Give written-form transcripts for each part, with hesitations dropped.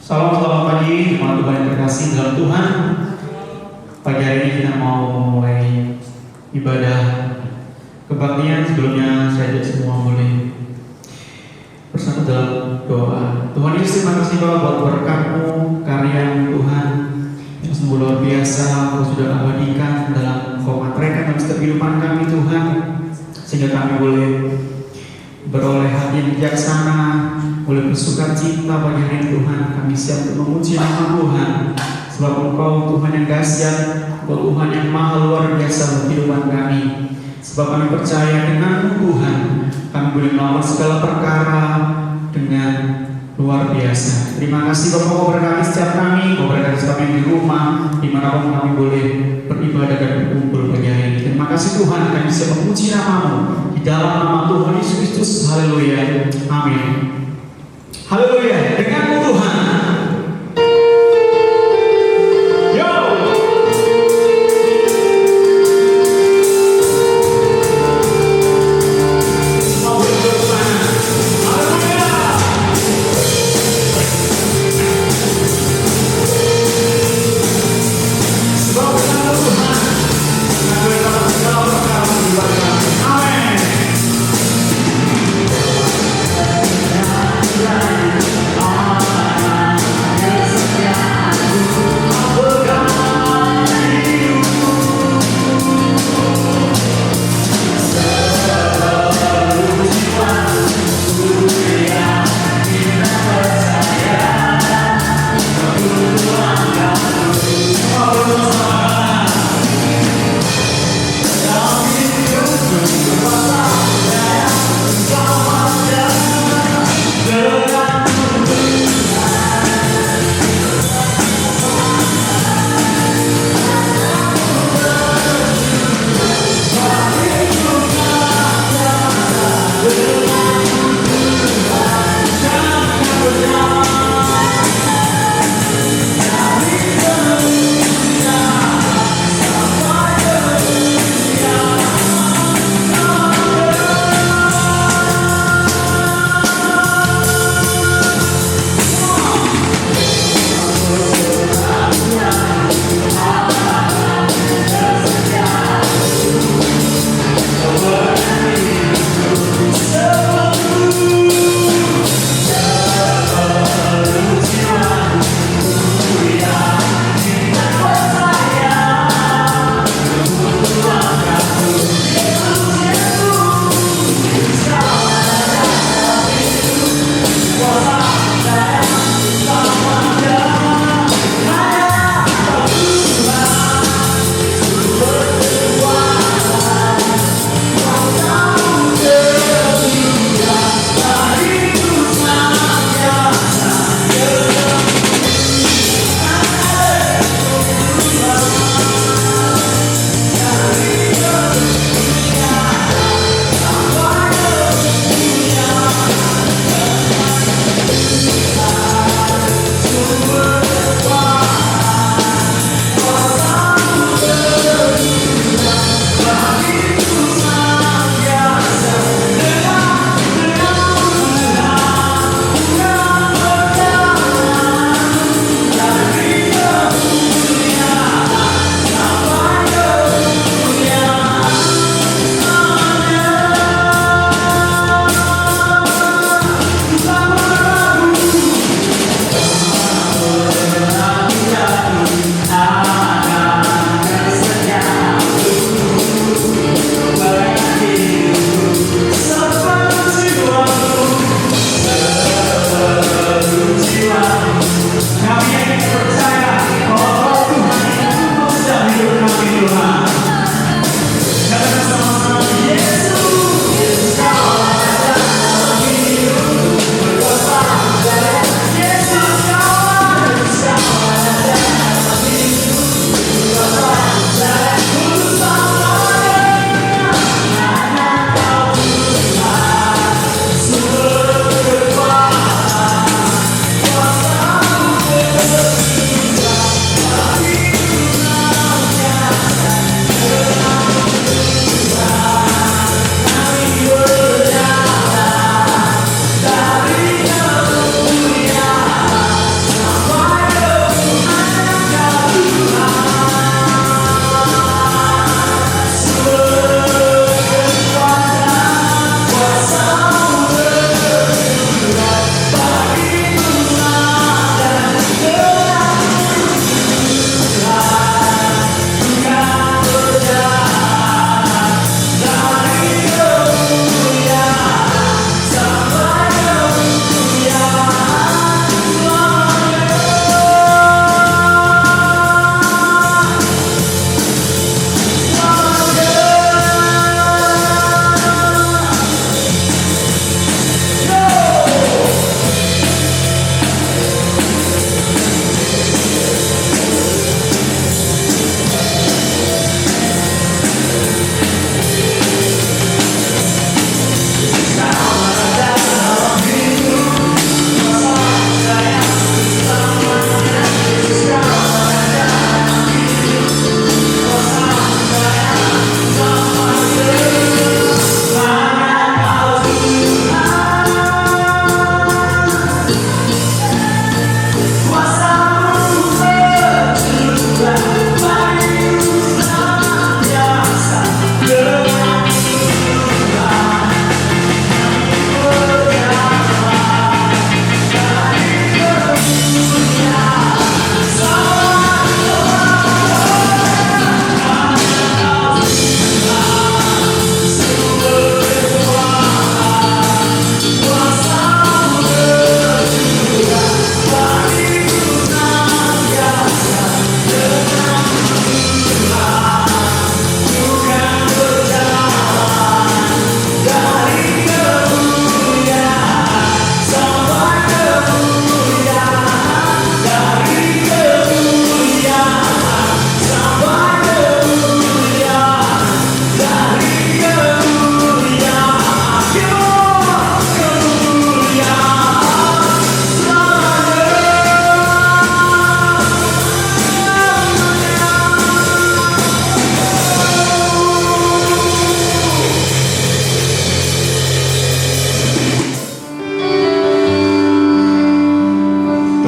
Selamat pagi, teman Tuhan yang terkasih dalam Tuhan. Pagi hari ini kita mau memulai ibadah kebaktian. Sebelumnya saya ajak semua boleh bersatu dalam doa. Tuhan Yesus, terima kasih Bapa buat berkat-Mu, karya Tuhan yang sungguh luar biasa. Kau sudah abadikan dalam Kau matrekan dalam setiap kehidupan kami Tuhan, sehingga kami boleh beroleh hati yang bijaksana, boleh bersuka cita pagi hari ini Tuhan. Kami siap untuk memuji nama Tuhan, sebab Engkau Tuhan yang dahsyat, Engkau Tuhan yang maha luar biasa dalam kehidupan kami. Sebab kami percaya dengan Tuhan, kami boleh melawan segala perkara dengan luar biasa. Terima kasih Bapak, Kau berkati setiap kami, Kau berkati setiap kami di rumah, dimanapun kami boleh beribadah dan berkumpul pagi hari ini. Terima kasih Tuhan, kami siap memuji nama-Mu di dalam nama Tuhan Yesus Kristus. Haleluya, amin. Haleluya, denganmu Tuhan.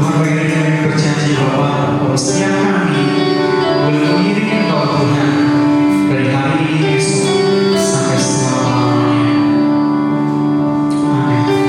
Tuhan bagi kami berjanji bahwa setiap kami boleh mengiring Engkau Tuhan dari hari ini besok sampai selama-lamanya. Amin.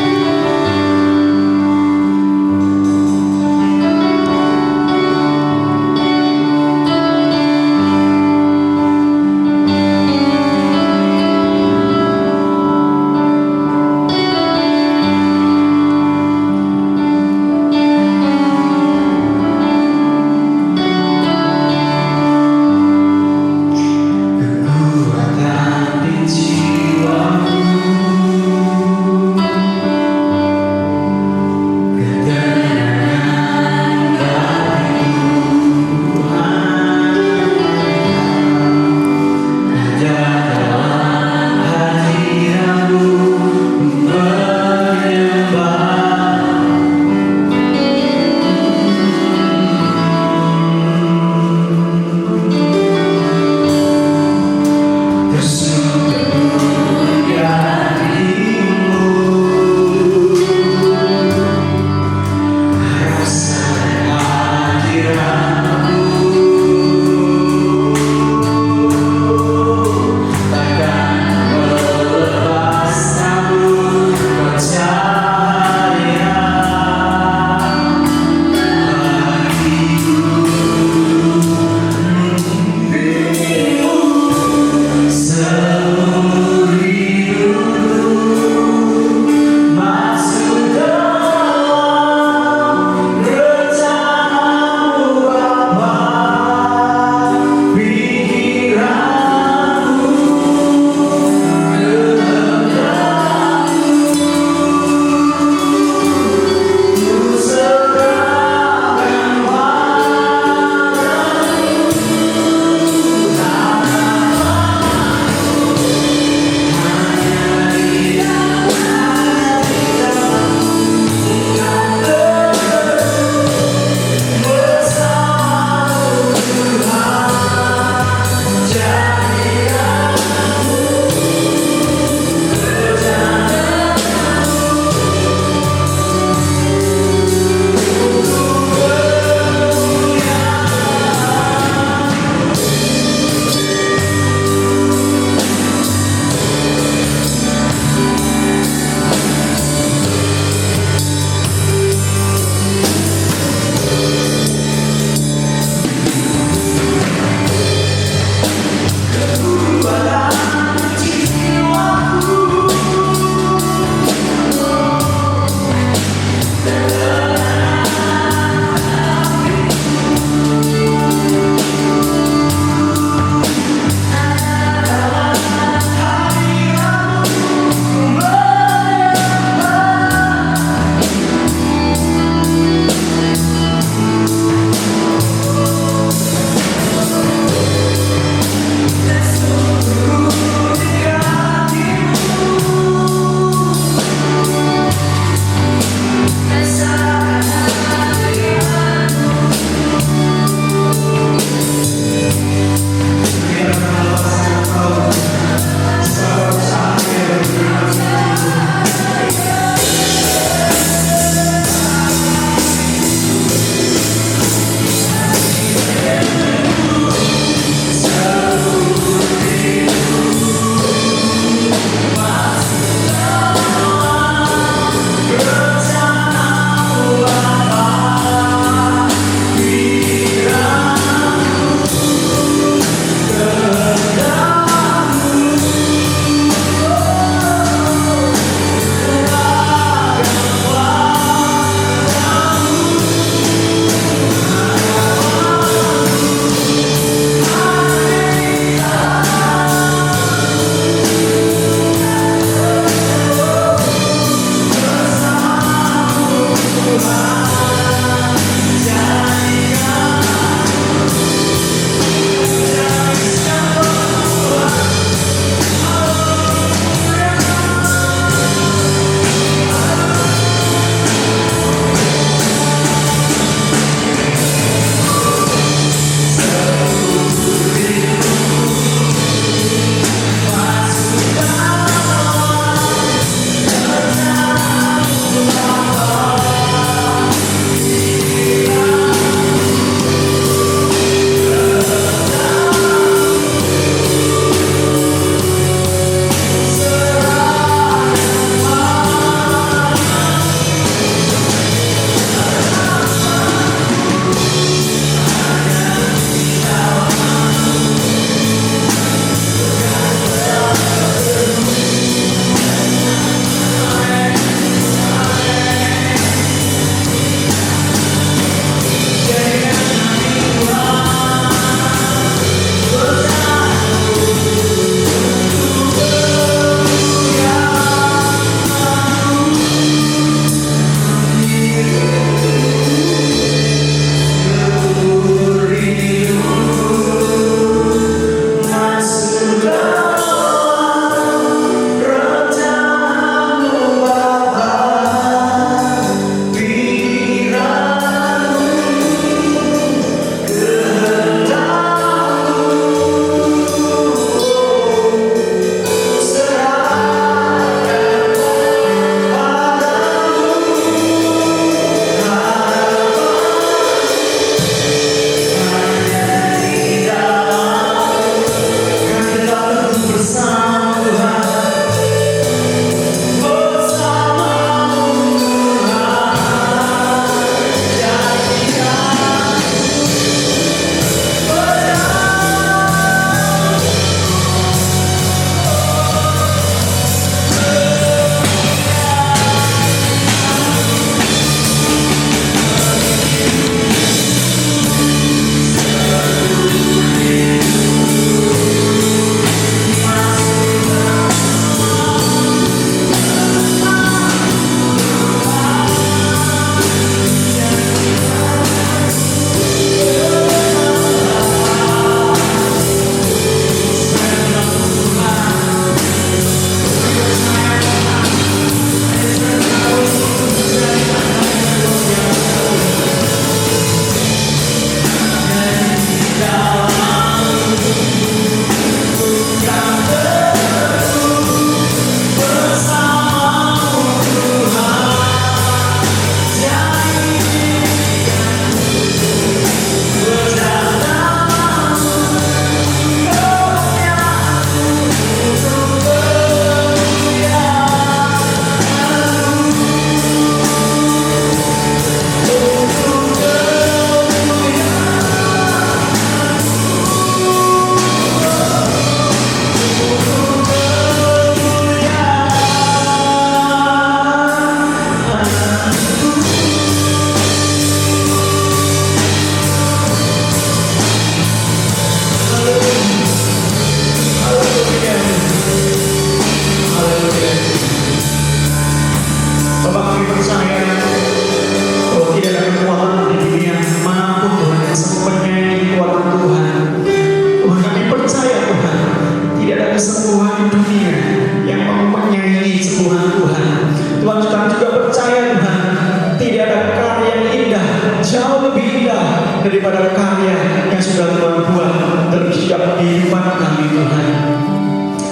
daripada karya yang sudah Tuhan buat dalam setiap kehidupan kami Tuhan.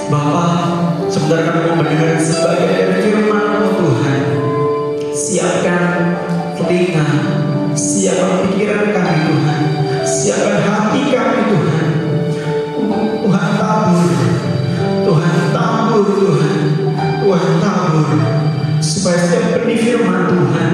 Bapa, sebentar kami mau mendengar sebagian dari firman-Mu Tuhan. Siapkan telinga, siapkan pikiran kami Tuhan, siapkan hati kami Tuhan. Tuhan tabur, Tuhan tabur Tuhan, Tuhan tabur, supaya setiap benih firman Tuhan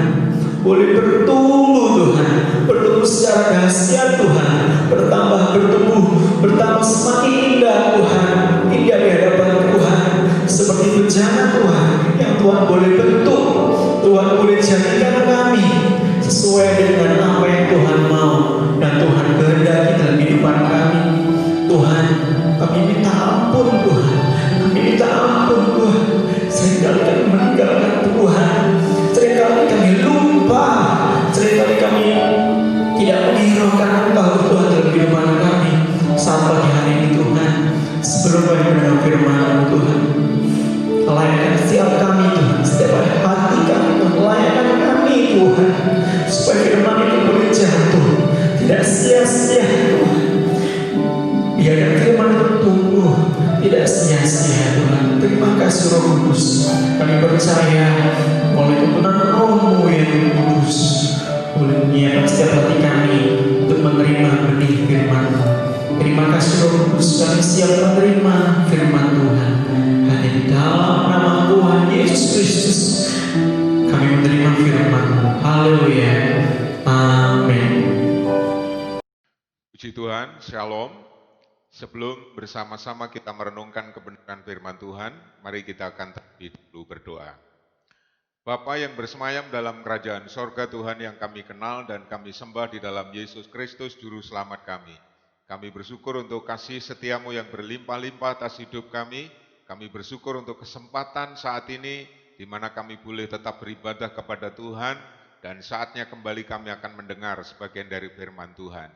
boleh bertumbuh Tuhan, bertumbuh secara dahsyat Tuhan, bertumbuh, bertambah semakin indah Tuhan, indah di hadapan Tuhan, seperti bejana Tuhan yang Tuhan boleh bentuk, Tuhan boleh jadikan kami sesuai dengan apa yang Tuhan mau dan Tuhan kehendaki dalam kehidupan kami. Tuhan, kami minta ampun Tuhan, kami minta ampun Tuhan, seringkali kami meninggalkan Tuhan, seringkali kami lupa, seringkali kami tidak menghiraukan Engkau Tuhan dalam kehidupan kami. Saat pagi hari ini Tuhan, sebelum kami mendengar firman Tuhan, layakkan setiap kami Tuhan, setiap hati kami Tuhan, layakkan kami Tuhan, supaya firman itu boleh jatuh, tidak sia-sia Tuhan. Biarkan firman itu tumbuh, tidak sia-sia Tuhan. Terima kasih Roh Kudus. Kami percaya oleh tuntunan Roh-Mu yang kudus boleh menyiapkan setiap hati kami untuk menerima benih firman-Mu. Terima kasih Roh Kudus, kami siap menerima firman Tuhan. Hanya di dalam nama Tuhan Yesus Kristus kami menerima firman-Mu. Haleluya. Amin. Puji Tuhan, Shalom. Sebelum bersama-sama kita merenungkan kebenaran firman Tuhan, mari kita akan terlebih dahulu berdoa. Bapa yang bersemayam dalam kerajaan sorga Tuhan yang kami kenal dan kami sembah di dalam Yesus Kristus Juru Selamat kami. Kami bersyukur untuk kasih setiamu yang berlimpah-limpah atas hidup kami. Kami bersyukur untuk kesempatan saat ini di mana kami boleh tetap beribadah kepada Tuhan dan saatnya kembali kami akan mendengar sebagian dari firman Tuhan.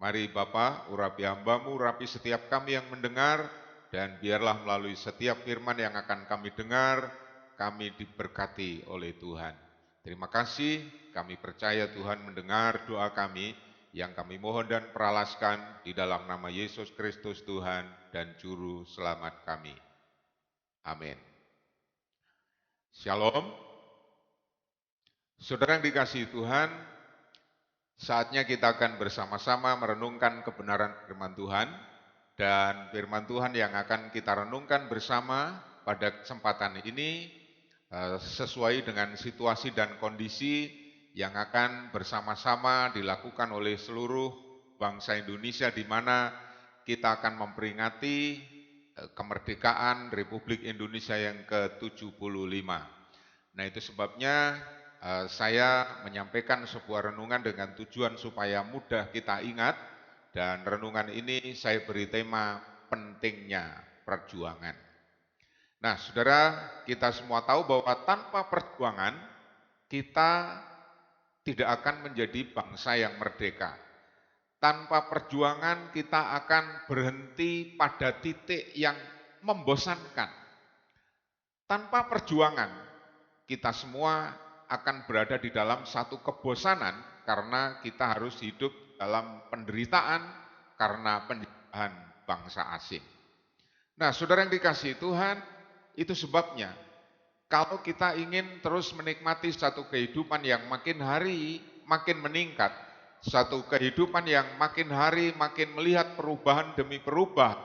Mari Bapa, urapi hamba-Mu, urapi setiap kami yang mendengar, dan biarlah melalui setiap firman yang akan kami dengar, kami diberkati oleh Tuhan. Terima kasih, kami percaya Tuhan mendengar doa kami, yang kami mohon dan peralaskan di dalam nama Yesus Kristus Tuhan dan Juru Selamat kami. Amin. Shalom. Saudara yang dikasihi Tuhan, saatnya kita akan bersama-sama merenungkan kebenaran firman Tuhan, dan firman Tuhan yang akan kita renungkan bersama pada kesempatan ini sesuai dengan situasi dan kondisi yang akan bersama-sama dilakukan oleh seluruh bangsa Indonesia, di mana kita akan memperingati kemerdekaan Republik Indonesia yang ke-75. Nah, itu sebabnya saya menyampaikan sebuah renungan dengan tujuan supaya mudah kita ingat, dan renungan ini saya beri tema pentingnya perjuangan. Nah, saudara, kita semua tahu bahwa tanpa perjuangan kita tidak akan menjadi bangsa yang merdeka. Tanpa perjuangan kita akan berhenti pada titik yang membosankan. Tanpa perjuangan kita semua akan berada di dalam satu kebosanan karena kita harus hidup dalam penderitaan karena penjajahan bangsa asing. Nah, saudara yang dikasihi Tuhan, itu sebabnya kalau kita ingin terus menikmati satu kehidupan yang makin hari makin meningkat, satu kehidupan yang makin hari makin melihat perubahan demi perubahan,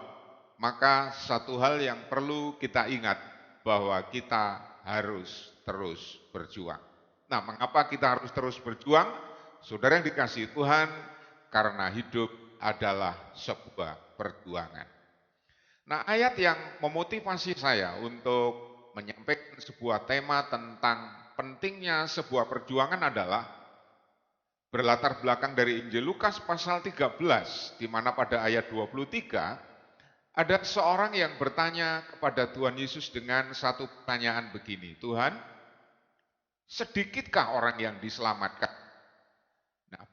maka satu hal yang perlu kita ingat bahwa kita harus terus berjuang. Nah, mengapa kita harus terus berjuang? Saudara yang dikasihi Tuhan, karena hidup adalah sebuah perjuangan. Nah, ayat yang memotivasi saya untuk menyampaikan sebuah tema tentang pentingnya sebuah perjuangan adalah berlatar belakang dari Injil Lukas pasal 13, di mana pada ayat 23 ada seorang yang bertanya kepada Tuhan Yesus dengan satu pertanyaan begini, Tuhan, sedikitkah orang yang diselamatkan? Nah,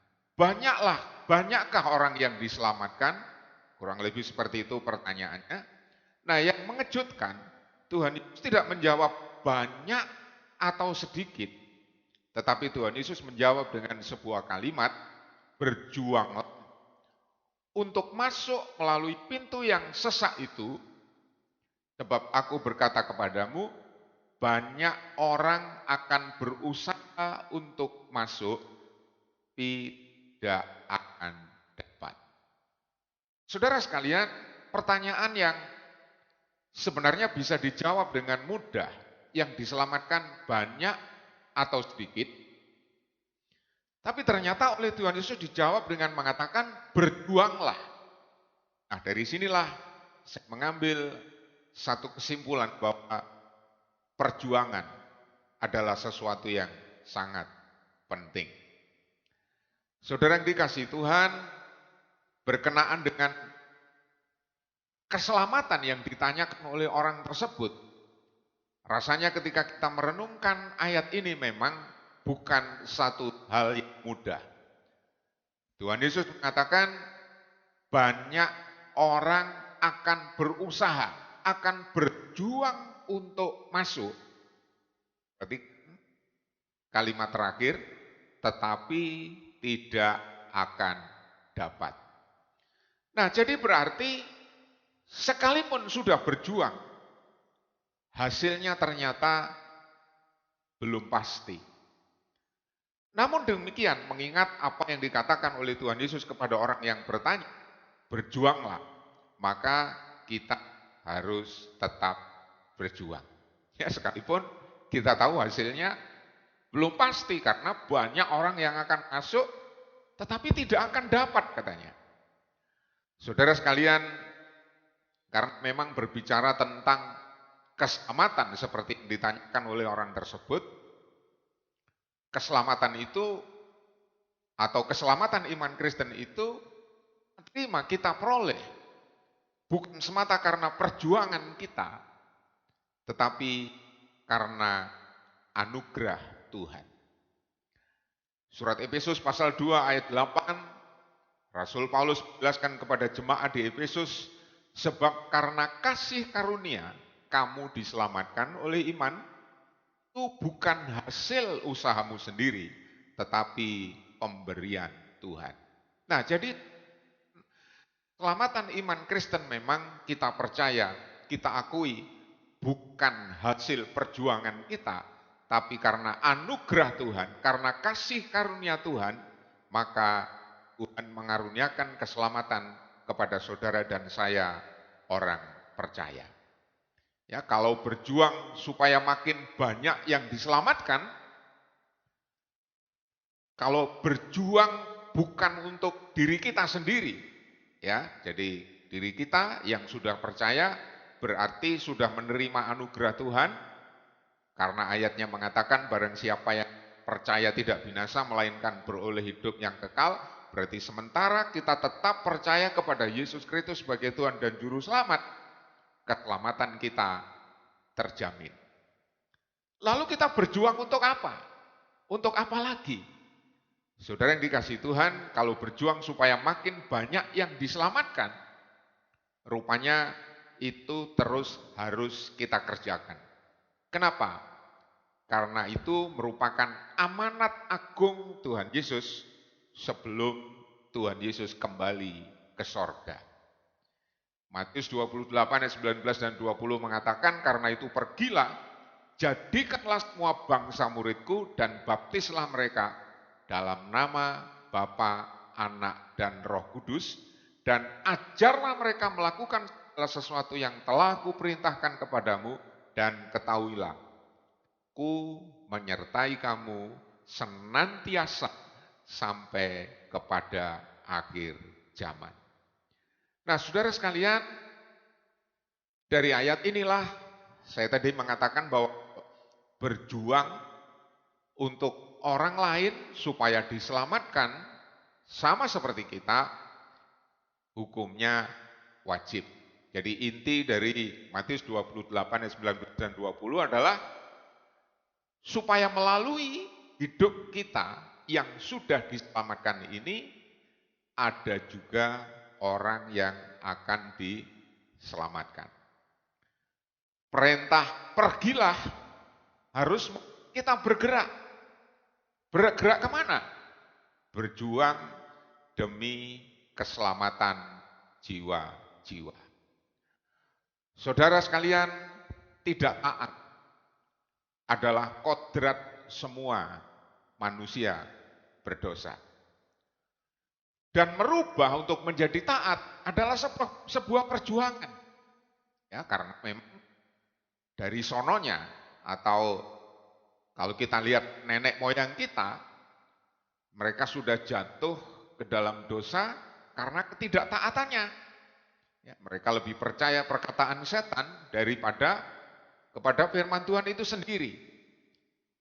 banyakkah orang yang diselamatkan? Kurang lebih seperti itu pertanyaannya. Nah, yang mengejutkan, Tuhan Yesus tidak menjawab banyak atau sedikit, tetapi Tuhan Yesus menjawab dengan sebuah kalimat, berjuang untuk masuk melalui pintu yang sesak itu, sebab aku berkata kepadamu, banyak orang akan berusaha untuk masuk, tidak akan dapat. Saudara sekalian, pertanyaan yang sebenarnya bisa dijawab dengan mudah, yang diselamatkan banyak atau sedikit, tapi ternyata oleh Tuhan Yesus dijawab dengan mengatakan, berjuanglah. Nah, dari sinilah saya mengambil satu kesimpulan bahwa perjuangan adalah sesuatu yang sangat penting. Saudara yang dikasihi Tuhan, berkenaan dengan keselamatan yang ditanyakan oleh orang tersebut, rasanya ketika kita merenungkan ayat ini memang bukan satu hal yang mudah. Tuhan Yesus mengatakan banyak orang akan berusaha, akan berjuang untuk masuk. Berarti kalimat terakhir, tetapi tidak akan dapat. Nah, jadi berarti sekalipun sudah berjuang, hasilnya ternyata belum pasti. Namun demikian, mengingat apa yang dikatakan oleh Tuhan Yesus kepada orang yang bertanya, berjuanglah, maka kita harus tetap berjuang. Ya, sekalipun kita tahu hasilnya belum pasti karena banyak orang yang akan masuk tetapi tidak akan dapat katanya. Saudara sekalian, karena memang berbicara tentang keselamatan seperti yang ditanyakan oleh orang tersebut, keselamatan itu atau keselamatan iman Kristen itu terima kita peroleh bukan semata karena perjuangan kita, tetapi karena anugerah Tuhan. Surat Efesus pasal 2 ayat 8, Rasul Paulus menjelaskan kepada jemaat di Efesus, sebab karena kasih karunia kamu diselamatkan oleh iman, itu bukan hasil usahamu sendiri, tetapi pemberian Tuhan. Nah, jadi keselamatan iman Kristen memang kita percaya, kita akui, bukan hasil perjuangan kita, tapi karena anugerah Tuhan, karena kasih karunia Tuhan, maka Tuhan mengaruniakan keselamatan kepada saudara dan saya, orang percaya. Ya, kalau berjuang supaya makin banyak yang diselamatkan, kalau berjuang bukan untuk diri kita sendiri, ya, jadi diri kita yang sudah percaya berarti sudah menerima anugerah Tuhan, karena ayatnya mengatakan barang siapa yang percaya tidak binasa melainkan beroleh hidup yang kekal, berarti sementara kita tetap percaya kepada Yesus Kristus sebagai Tuhan dan Juru Selamat, keselamatan kita terjamin. Lalu kita berjuang untuk apa? Untuk apa lagi? Saudara yang dikasihi Tuhan, kalau berjuang supaya makin banyak yang diselamatkan, rupanya itu terus harus kita kerjakan. Kenapa? Karena itu merupakan amanat agung Tuhan Yesus sebelum Tuhan Yesus kembali ke sorga. Matius 28 ayat 19 dan 20 mengatakan, karena itu pergilah, jadikanlah semua bangsa muridku dan baptislah mereka dalam nama Bapa, Anak, dan Roh Kudus, dan ajarlah mereka melakukan segala sesuatu yang telah kuperintahkan kepadamu, dan ketahuilah, ku menyertai kamu senantiasa sampai kepada akhir zaman. Nah, saudara sekalian, dari ayat inilah saya tadi mengatakan bahwa berjuang untuk orang lain supaya diselamatkan sama seperti kita, hukumnya wajib. Jadi inti dari Matius 28 ayat 19 dan 20 adalah supaya melalui hidup kita yang sudah diselamatkan ini, ada juga orang yang akan diselamatkan. Perintah pergilah harus kita bergerak. Bergerak kemana? Berjuang demi keselamatan jiwa-jiwa. Saudara sekalian, tidak taat adalah kodrat semua manusia berdosa. Dan merubah untuk menjadi taat adalah sebuah perjuangan. Ya, karena memang dari sononya, atau kalau kita lihat nenek moyang kita, mereka sudah jatuh ke dalam dosa karena ketidaktaatannya. Ya, mereka lebih percaya perkataan setan daripada kepada firman Tuhan itu sendiri.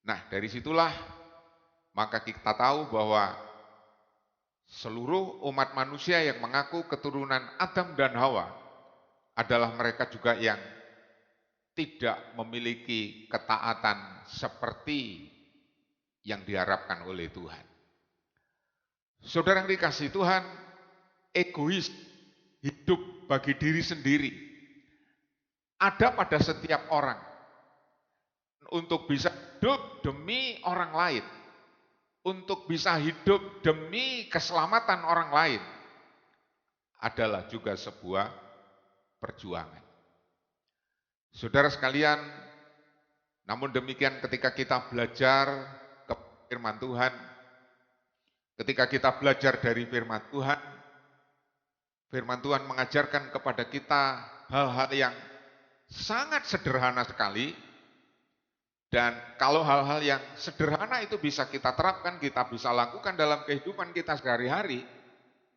Nah, dari situlah maka kita tahu bahwa seluruh umat manusia yang mengaku keturunan Adam dan Hawa adalah mereka juga yang tidak memiliki ketaatan seperti yang diharapkan oleh Tuhan. Saudara yang dikasihi Tuhan, egois, hidup bagi diri sendiri, ada pada setiap orang. Untuk bisa hidup demi orang lain, untuk bisa hidup demi keselamatan orang lain, adalah juga sebuah perjuangan. Saudara sekalian, namun demikian ketika kita belajar ke firman Tuhan, ketika kita belajar dari firman Tuhan mengajarkan kepada kita hal-hal yang sangat sederhana sekali. Dan kalau hal-hal yang sederhana itu bisa kita terapkan, kita bisa lakukan dalam kehidupan kita sehari-hari,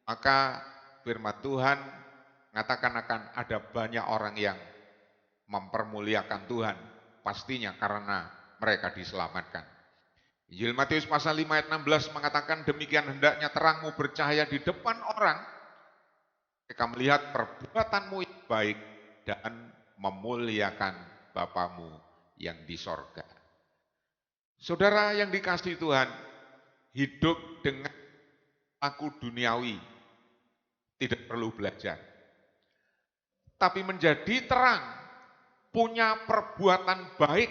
maka firman Tuhan mengatakan akan ada banyak orang yang mempermuliakan Tuhan, pastinya karena mereka diselamatkan. Injil Matius pasal 5 ayat 16 mengatakan, demikian hendaknya terangmu bercahaya di depan orang, mereka melihat perbuatanmu yang baik dan memuliakan Bapamu yang di sorga. Saudara yang dikasihi Tuhan, hidup dengan aku duniawi tidak perlu belajar, tapi menjadi terang, punya perbuatan baik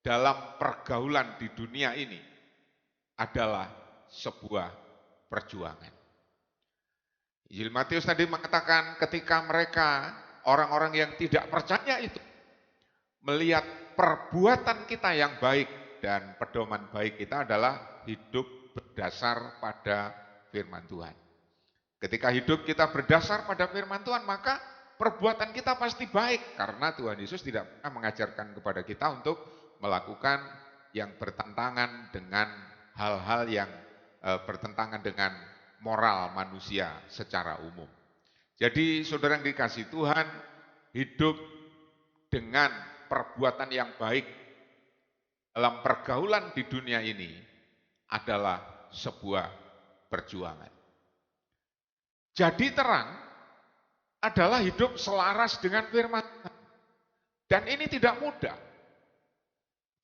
dalam pergaulan di dunia ini adalah sebuah perjuangan. Injil Matius tadi mengatakan ketika mereka, orang-orang yang tidak percaya itu, melihat perbuatan kita yang baik, dan pedoman baik kita adalah hidup berdasar pada firman Tuhan. Ketika hidup kita berdasar pada firman Tuhan, maka perbuatan kita pasti baik, karena Tuhan Yesus tidak pernah mengajarkan kepada kita untuk melakukan yang bertentangan dengan hal-hal yang bertentangan dengan moral manusia secara umum. Jadi saudara yang dikasihi Tuhan, hidup dengan perbuatan yang baik dalam pergaulan di dunia ini adalah sebuah perjuangan. Jadi terang adalah hidup selaras dengan firman Tuhan. Dan ini tidak mudah.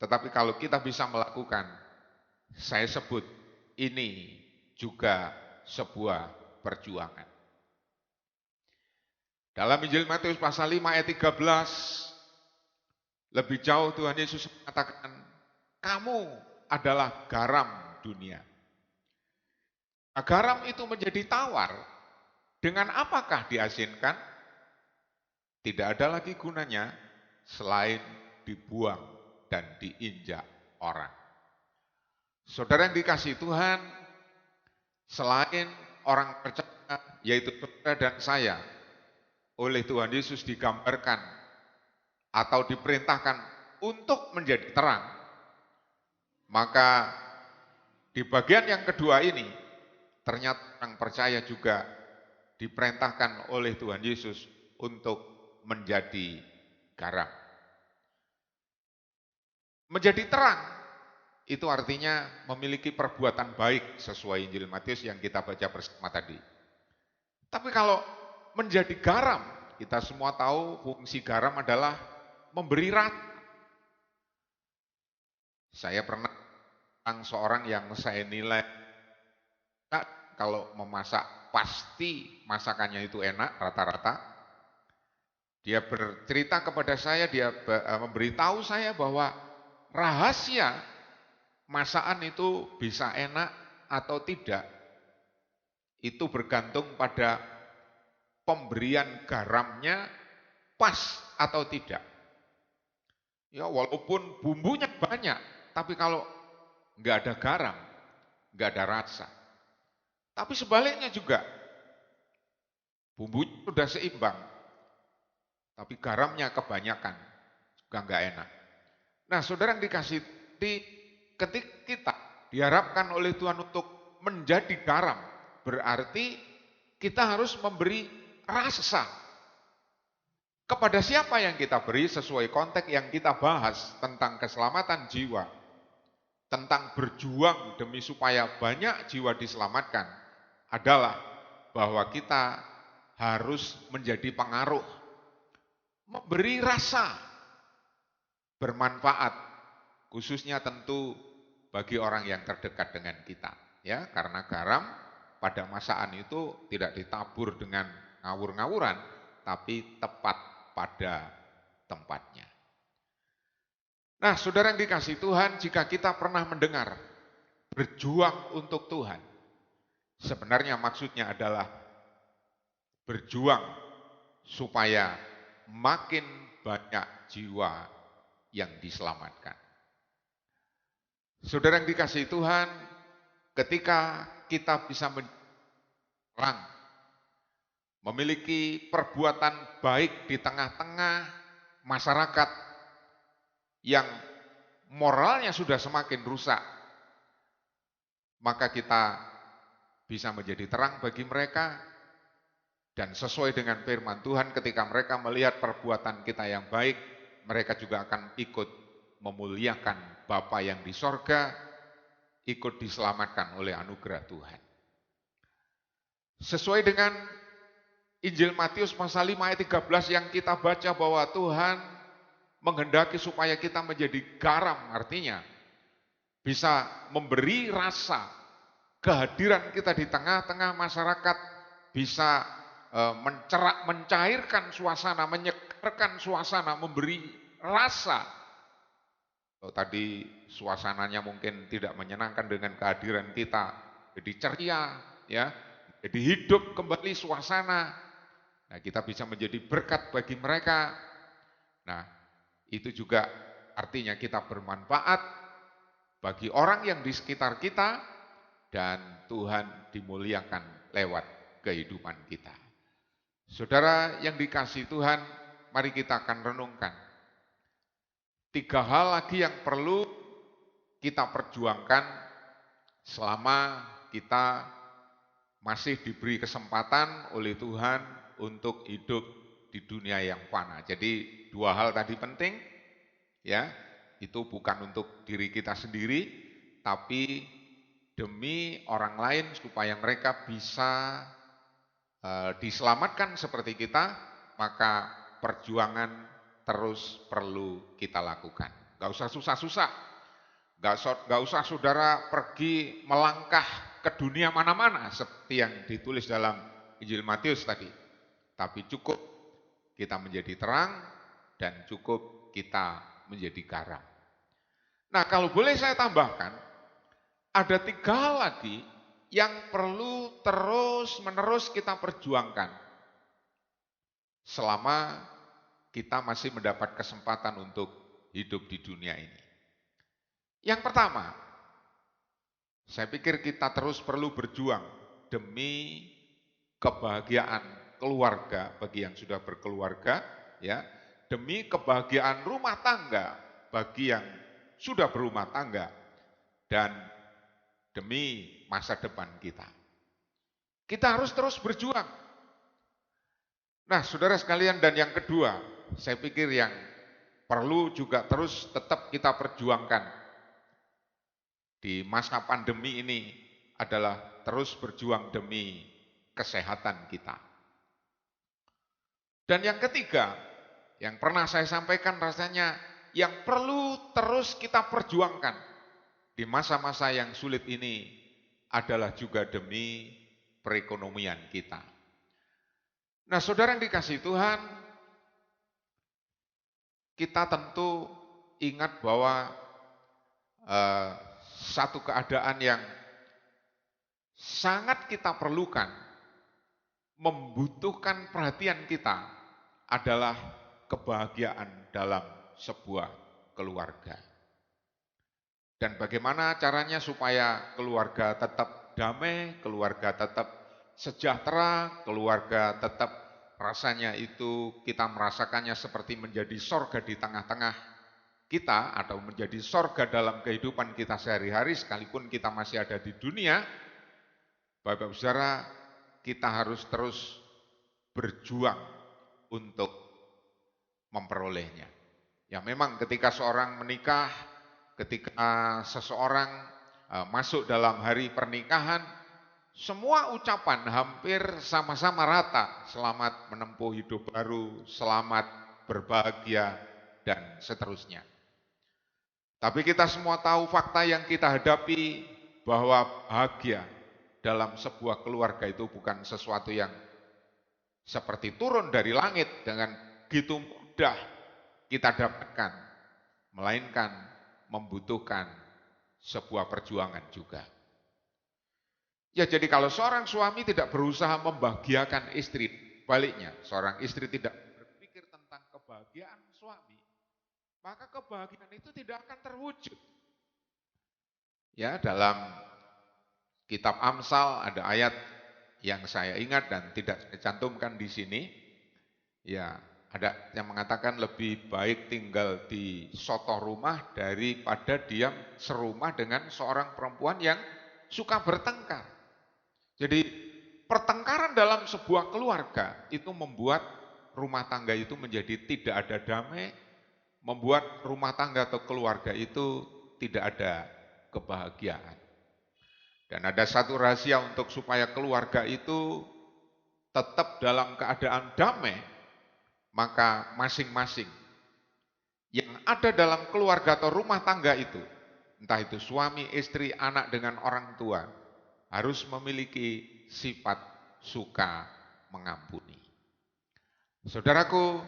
Tetapi kalau kita bisa melakukan, saya sebut ini juga sebuah perjuangan. Dalam Injil Matius pasal 5 ayat 13, lebih jauh Tuhan Yesus mengatakan, kamu adalah garam dunia. Nah, garam itu menjadi tawar, dengan apakah diasinkan? Tidak ada lagi gunanya selain dibuang dan diinjak orang. Saudara yang dikasihi Tuhan, selain orang percaya, yaitu saudara dan saya, oleh Tuhan Yesus digambarkan atau diperintahkan untuk menjadi terang, maka di bagian yang kedua ini, ternyata orang percaya juga diperintahkan oleh Tuhan Yesus untuk menjadi garam. Menjadi terang, itu artinya memiliki perbuatan baik sesuai Injil Matius yang kita baca bersama tadi. Tapi kalau menjadi garam, kita semua tahu fungsi garam adalah memberi rasa. Saya pernah seorang yang saya nilai, kalau memasak pasti masakannya itu enak rata-rata. Dia bercerita kepada saya, dia memberitahu saya bahwa rahasia masakan itu bisa enak atau tidak itu bergantung pada pemberian garamnya pas atau tidak. Ya, walaupun bumbunya banyak, tapi kalau nggak ada garam, nggak ada rasa. Tapi sebaliknya juga, bumbunya sudah seimbang, tapi garamnya kebanyakan, juga nggak enak. Nah, saudara yang dikasih, ketika kita diharapkan oleh Tuhan untuk menjadi garam, berarti kita harus memberi rasa. Kepada siapa yang kita beri sesuai konteks yang kita bahas tentang keselamatan jiwa, tentang berjuang demi supaya banyak jiwa diselamatkan, adalah bahwa kita harus menjadi pengaruh, memberi rasa bermanfaat, khususnya tentu bagi orang yang terdekat dengan kita. Ya, karena garam pada masaan itu tidak ditabur dengan ngawur-ngawuran, tapi tepat pada tempatnya. Nah, saudara yang dikasih Tuhan, jika kita pernah mendengar berjuang untuk Tuhan, sebenarnya maksudnya adalah berjuang supaya makin banyak jiwa yang diselamatkan. Saudara yang dikasih Tuhan, ketika kita bisa menyerang, memiliki perbuatan baik di tengah-tengah masyarakat yang moralnya sudah semakin rusak, maka kita bisa menjadi terang bagi mereka, dan sesuai dengan firman Tuhan, ketika mereka melihat perbuatan kita yang baik, mereka juga akan ikut memuliakan Bapa yang di sorga, ikut diselamatkan oleh anugerah Tuhan. Sesuai dengan Injil Matius pasal 5 ayat 13 yang kita baca, bahwa Tuhan menghendaki supaya kita menjadi garam, artinya bisa memberi rasa, kehadiran kita di tengah-tengah masyarakat bisa mencairkan suasana, menyegarkan suasana, memberi rasa. Kalau tadi suasananya mungkin tidak menyenangkan dengan kehadiran kita, jadi ceria, ya, jadi hidup kembali suasana. Nah, kita bisa menjadi berkat bagi mereka. Nah, itu juga artinya kita bermanfaat bagi orang yang di sekitar kita, dan Tuhan dimuliakan lewat kehidupan kita. Saudara yang dikasih Tuhan, mari kita akan renungkan 3 hal lagi yang perlu kita perjuangkan selama kita masih diberi kesempatan oleh Tuhan untuk hidup di dunia yang fana. Jadi 2 hal tadi penting, ya, itu bukan untuk diri kita sendiri, tapi demi orang lain supaya mereka bisa diselamatkan seperti kita, maka perjuangan terus perlu kita lakukan. Gak usah susah-susah, gak usah saudara pergi melangkah ke dunia mana-mana seperti yang ditulis dalam Injil Matius tadi. Tapi cukup kita menjadi terang dan cukup kita menjadi garam. Nah, kalau boleh saya tambahkan, ada 3 hal lagi yang perlu terus-menerus kita perjuangkan selama kita masih mendapat kesempatan untuk hidup di dunia ini. Yang pertama, saya pikir kita terus perlu berjuang demi kebahagiaan keluarga bagi yang sudah berkeluarga, ya, demi kebahagiaan rumah tangga bagi yang sudah berumah tangga, dan demi masa depan kita. Kita harus terus berjuang. Nah, saudara sekalian, dan yang kedua, saya pikir yang perlu juga terus tetap kita perjuangkan di masa pandemi ini adalah terus berjuang demi kesehatan kita. Dan yang ketiga, yang pernah saya sampaikan rasanya yang perlu terus kita perjuangkan di masa-masa yang sulit ini adalah juga demi perekonomian kita. Nah, saudara yang dikasihi Tuhan, kita tentu ingat bahwa satu keadaan yang sangat kita perlukan, membutuhkan perhatian kita adalah kebahagiaan dalam sebuah keluarga. Dan bagaimana caranya supaya keluarga tetap damai, keluarga tetap sejahtera, keluarga tetap rasanya itu kita merasakannya seperti menjadi sorga di tengah-tengah kita atau menjadi sorga dalam kehidupan kita sehari-hari sekalipun kita masih ada di dunia. Bapak-Ibu saudara, kita harus terus berjuang untuk memperolehnya. Ya memang ketika seorang menikah, ketika seseorang masuk dalam hari pernikahan, semua ucapan hampir sama-sama rata. Selamat menempuh hidup baru, selamat berbahagia, dan seterusnya. Tapi kita semua tahu fakta yang kita hadapi bahwa bahagia dalam sebuah keluarga itu bukan sesuatu yang seperti turun dari langit dengan begitu mudah kita dapatkan, melainkan membutuhkan sebuah perjuangan juga. Ya jadi kalau seorang suami tidak berusaha membahagiakan istri, baliknya seorang istri tidak berpikir tentang kebahagiaan suami, maka kebahagiaan itu tidak akan terwujud. Ya dalam kitab Amsal ada ayat yang saya ingat dan tidak saya cantumkan di sini. Ya, ada yang mengatakan lebih baik tinggal di soto rumah daripada diam serumah dengan seorang perempuan yang suka bertengkar. Jadi pertengkaran dalam sebuah keluarga itu membuat rumah tangga itu menjadi tidak ada damai, membuat rumah tangga atau keluarga itu tidak ada kebahagiaan. Dan ada satu rahasia untuk supaya keluarga itu tetap dalam keadaan damai, maka masing-masing yang ada dalam keluarga atau rumah tangga itu, entah itu suami, istri, anak dengan orang tua, harus memiliki sifat suka mengampuni. Saudaraku,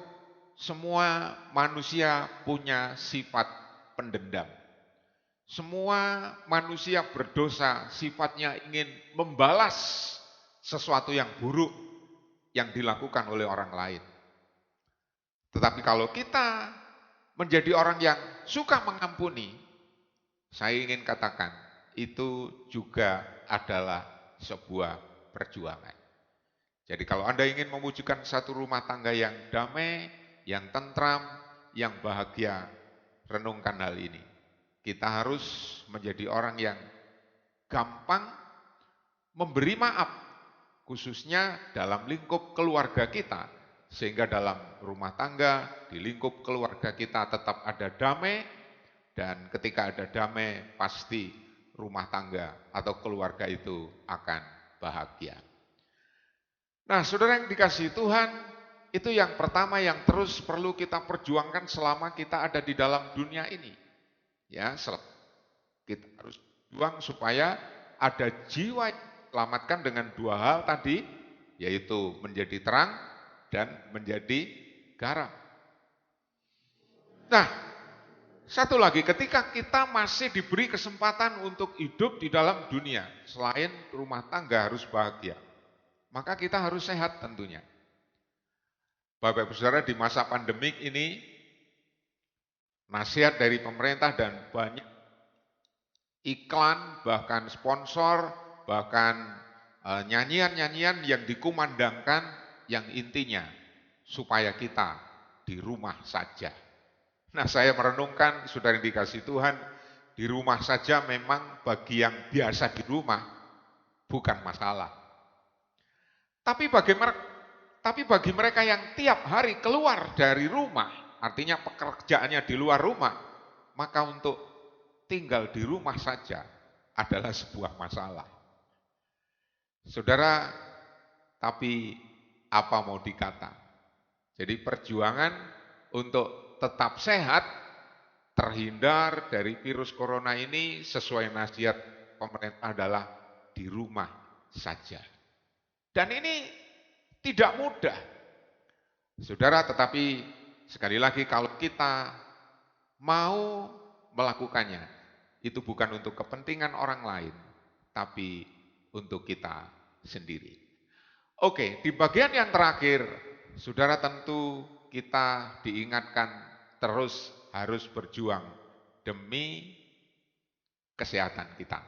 semua manusia punya sifat pendendam. Semua manusia berdosa sifatnya ingin membalas sesuatu yang buruk yang dilakukan oleh orang lain. Tetapi kalau kita menjadi orang yang suka mengampuni, saya ingin katakan itu juga adalah sebuah perjuangan. Jadi kalau Anda ingin mewujudkan satu rumah tangga yang damai, yang tentram, yang bahagia, renungkan hal ini. Kita harus menjadi orang yang gampang memberi maaf, khususnya dalam lingkup keluarga kita, sehingga dalam rumah tangga, di lingkup keluarga kita tetap ada damai, dan ketika ada damai, pasti rumah tangga atau keluarga itu akan bahagia. Nah, saudara yang dikasihi Tuhan, itu yang pertama yang terus perlu kita perjuangkan selama kita ada di dalam dunia ini. Ya, kita harus berjuang supaya ada jiwa yang diselamatkan dengan dua hal tadi, yaitu menjadi terang dan menjadi garam. Nah, satu lagi, ketika kita masih diberi kesempatan untuk hidup di dalam dunia, selain rumah tangga harus bahagia, maka kita harus sehat tentunya. Bapak-Ibu saudara, di masa pandemik ini, nasihat dari pemerintah dan banyak iklan, bahkan sponsor, bahkan nyanyian-nyanyian yang dikumandangkan yang intinya supaya kita di rumah saja. Nah, saya merenungkan, saudara yang dikasihi Tuhan, di rumah saja memang bagi yang biasa di rumah bukan masalah. Tapi bagi mereka yang tiap hari keluar dari rumah, artinya pekerjaannya di luar rumah, maka untuk tinggal di rumah saja adalah sebuah masalah. Saudara, tapi apa mau dikata? Jadi perjuangan untuk tetap sehat, terhindar dari virus corona ini sesuai nasihat pemerintah adalah di rumah saja. Dan ini tidak mudah. Saudara, tetapi sekali lagi, kalau kita mau melakukannya, itu bukan untuk kepentingan orang lain, tapi untuk kita sendiri. Oke, di bagian yang terakhir, saudara tentu kita diingatkan terus harus berjuang demi kesehatan kita.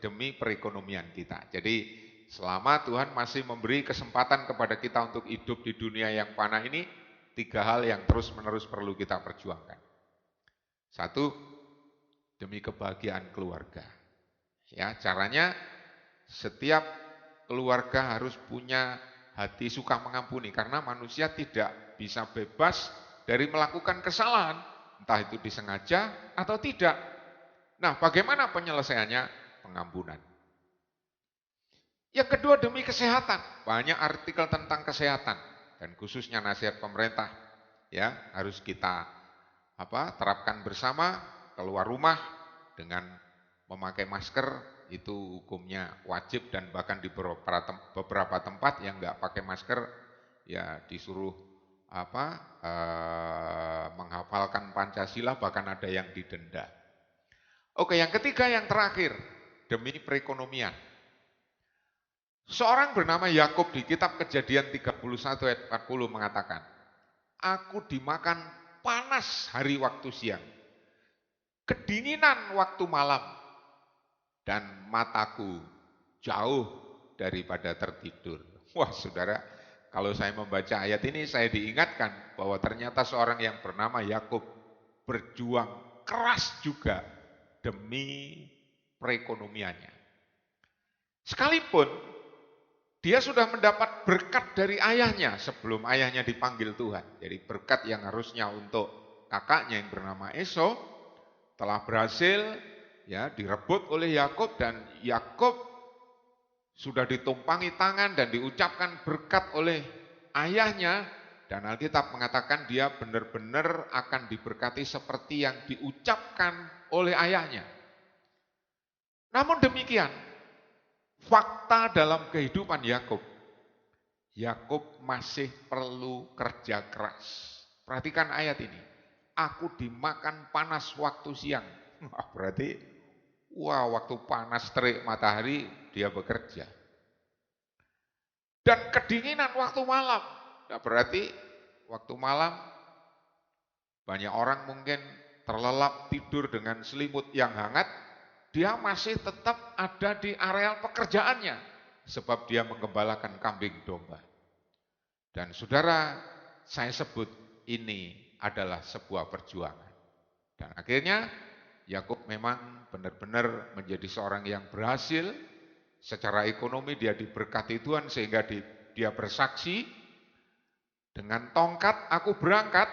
Demi perekonomian kita. Jadi selama Tuhan masih memberi kesempatan kepada kita untuk hidup di dunia yang fana ini, 3 hal yang terus-menerus perlu kita perjuangkan. 1, demi kebahagiaan keluarga. Ya, caranya setiap keluarga harus punya hati suka mengampuni karena manusia tidak bisa bebas dari melakukan kesalahan, entah itu disengaja atau tidak. Nah, bagaimana penyelesaiannya? Pengampunan. Yang kedua, demi kesehatan. Banyak artikel tentang kesehatan dan khususnya nasihat pemerintah ya harus kita terapkan bersama. Keluar rumah dengan memakai masker itu hukumnya wajib dan bahkan di beberapa tempat yang nggak pakai masker ya disuruh menghafalkan Pancasila, bahkan ada yang didenda. Oke, yang ketiga, yang terakhir, demi perekonomian. Seorang bernama Yakub di kitab Kejadian 31 ayat 40 mengatakan, aku dimakan panas hari waktu siang, kedinginan waktu malam, dan mataku jauh daripada tertidur. Wah saudara, kalau saya membaca ayat ini saya diingatkan bahwa ternyata seorang yang bernama Yakub berjuang keras juga demi perekonomiannya. Sekalipun dia sudah mendapat berkat dari ayahnya sebelum ayahnya dipanggil Tuhan. Jadi berkat yang harusnya untuk kakaknya yang bernama Esau telah berhasil ya direbut oleh Yakub, dan Yakub sudah ditumpangi tangan dan diucapkan berkat oleh ayahnya, dan Alkitab mengatakan dia benar-benar akan diberkati seperti yang diucapkan oleh ayahnya. Namun demikian, fakta dalam kehidupan Yakub masih perlu kerja keras. Perhatikan ayat ini. Aku dimakan panas waktu siang. Berarti waktu panas terik matahari dia bekerja. Dan kedinginan waktu malam. Nah, berarti waktu malam banyak orang mungkin terlelap tidur dengan selimut yang hangat. Dia masih tetap ada di areal pekerjaannya sebab dia menggembalakan kambing domba. Dan saudara, saya sebut ini adalah sebuah perjuangan. Dan akhirnya Yakub memang benar-benar menjadi seorang yang berhasil. Secara ekonomi dia diberkati Tuhan sehingga dia bersaksi, dengan tongkat aku berangkat,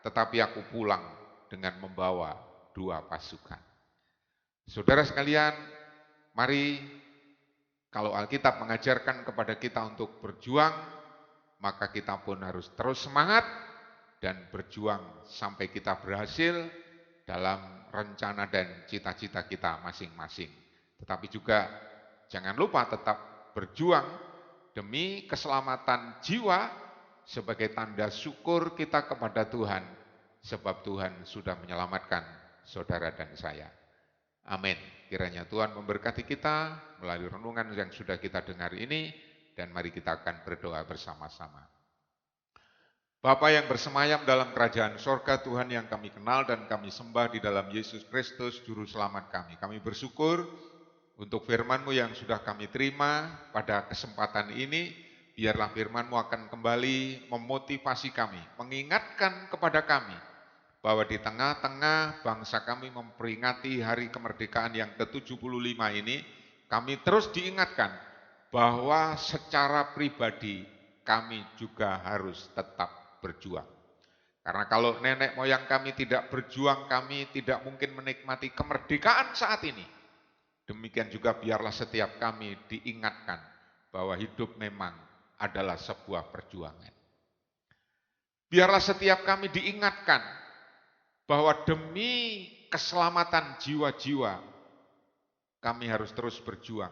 tetapi aku pulang dengan membawa 2 pasukan. Saudara sekalian, mari kalau Alkitab mengajarkan kepada kita untuk berjuang, maka kita pun harus terus semangat dan berjuang sampai kita berhasil dalam rencana dan cita-cita kita masing-masing. Tetapi juga jangan lupa tetap berjuang demi keselamatan jiwa sebagai tanda syukur kita kepada Tuhan, sebab Tuhan sudah menyelamatkan saudara dan saya. Amin. Kiranya Tuhan memberkati kita melalui renungan yang sudah kita dengar ini, dan mari kita akan berdoa bersama-sama. Bapa yang bersemayam dalam kerajaan sorga, Tuhan yang kami kenal dan kami sembah di dalam Yesus Kristus, Juru Selamat kami. Kami bersyukur untuk firman-Mu yang sudah kami terima pada kesempatan ini. Biarlah firman-Mu akan kembali memotivasi kami, mengingatkan kepada kami bahwa di tengah-tengah bangsa kami memperingati hari kemerdekaan yang ke-75 ini, kami terus diingatkan bahwa secara pribadi kami juga harus tetap berjuang. Karena kalau nenek moyang kami tidak berjuang, kami tidak mungkin menikmati kemerdekaan saat ini. Demikian juga biarlah setiap kami diingatkan bahwa hidup memang adalah sebuah perjuangan. Biarlah setiap kami diingatkan bahwa demi keselamatan jiwa-jiwa kami harus terus berjuang.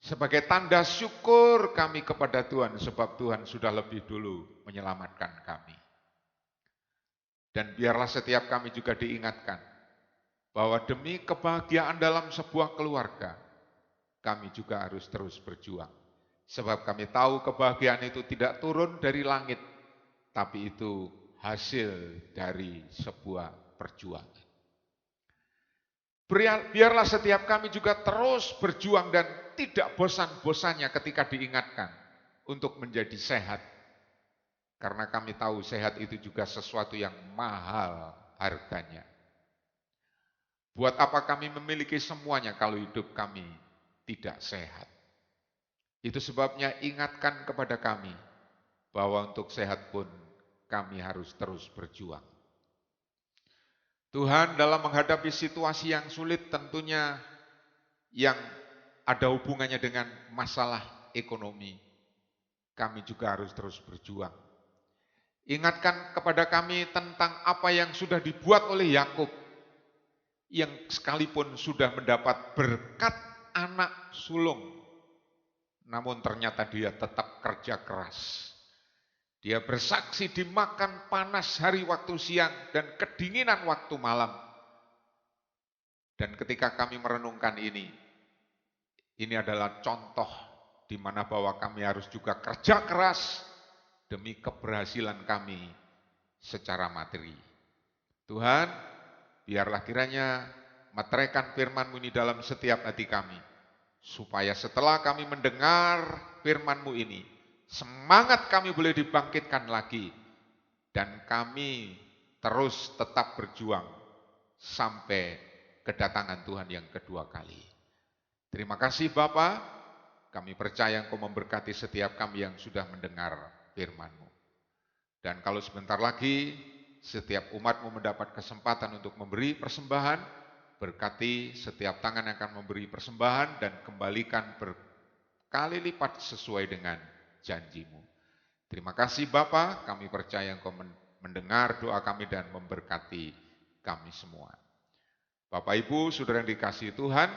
Sebagai tanda syukur kami kepada Tuhan, sebab Tuhan sudah lebih dulu menyelamatkan kami. Dan biarlah setiap kami juga diingatkan bahwa demi kebahagiaan dalam sebuah keluarga, kami juga harus terus berjuang. Sebab kami tahu kebahagiaan itu tidak turun dari langit, tapi itu hasil dari sebuah perjuangan. Biarlah setiap kami juga terus berjuang dan tidak bosan-bosannya ketika diingatkan untuk menjadi sehat. Karena kami tahu sehat itu juga sesuatu yang mahal harganya. Buat apa kami memiliki semuanya kalau hidup kami tidak sehat? Itu sebabnya ingatkan kepada kami bahwa untuk sehat pun kami harus terus berjuang. Tuhan, dalam menghadapi situasi yang sulit tentunya yang ada hubungannya dengan masalah ekonomi, kami juga harus terus berjuang. Ingatkan kepada kami tentang apa yang sudah dibuat oleh Yakub, yang sekalipun sudah mendapat berkat anak sulung, namun ternyata dia tetap kerja keras. Dia bersaksi dimakan panas hari waktu siang dan kedinginan waktu malam. Dan ketika kami merenungkan ini adalah contoh di mana bahwa kami harus juga kerja keras demi keberhasilan kami secara materi. Tuhan, biarlah kiranya meteraikan firman-Mu ini dalam setiap hati kami, supaya setelah kami mendengar firman-Mu ini, semangat kami boleh dibangkitkan lagi, dan kami terus tetap berjuang sampai kedatangan Tuhan yang kedua kali. Terima kasih Bapa, kami percaya Engkau memberkati setiap kami yang sudah mendengar firman-Mu. Dan kalau sebentar lagi setiap umat-Mu mendapat kesempatan untuk memberi persembahan, berkati setiap tangan yang akan memberi persembahan dan kembalikan berkali lipat sesuai dengan janji-Mu. Terima kasih Bapa, kami percaya Engkau mendengar doa kami dan memberkati kami semua. Bapak Ibu, saudara yang dikasihi Tuhan,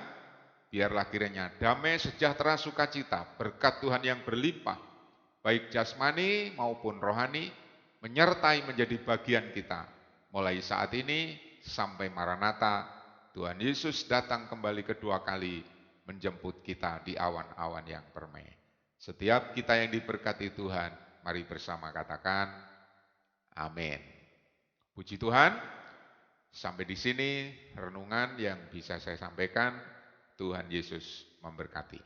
biarlah kiranya damai, sejahtera, sukacita, berkat Tuhan yang berlimpah, baik jasmani maupun rohani, menyertai menjadi bagian kita. Mulai saat ini sampai Maranatha, Tuhan Yesus datang kembali kedua kali menjemput kita di awan-awan yang permai. Setiap kita yang diberkati Tuhan, mari bersama katakan, amin. Puji Tuhan, sampai di sini renungan yang bisa saya sampaikan. Tuhan Yesus memberkati.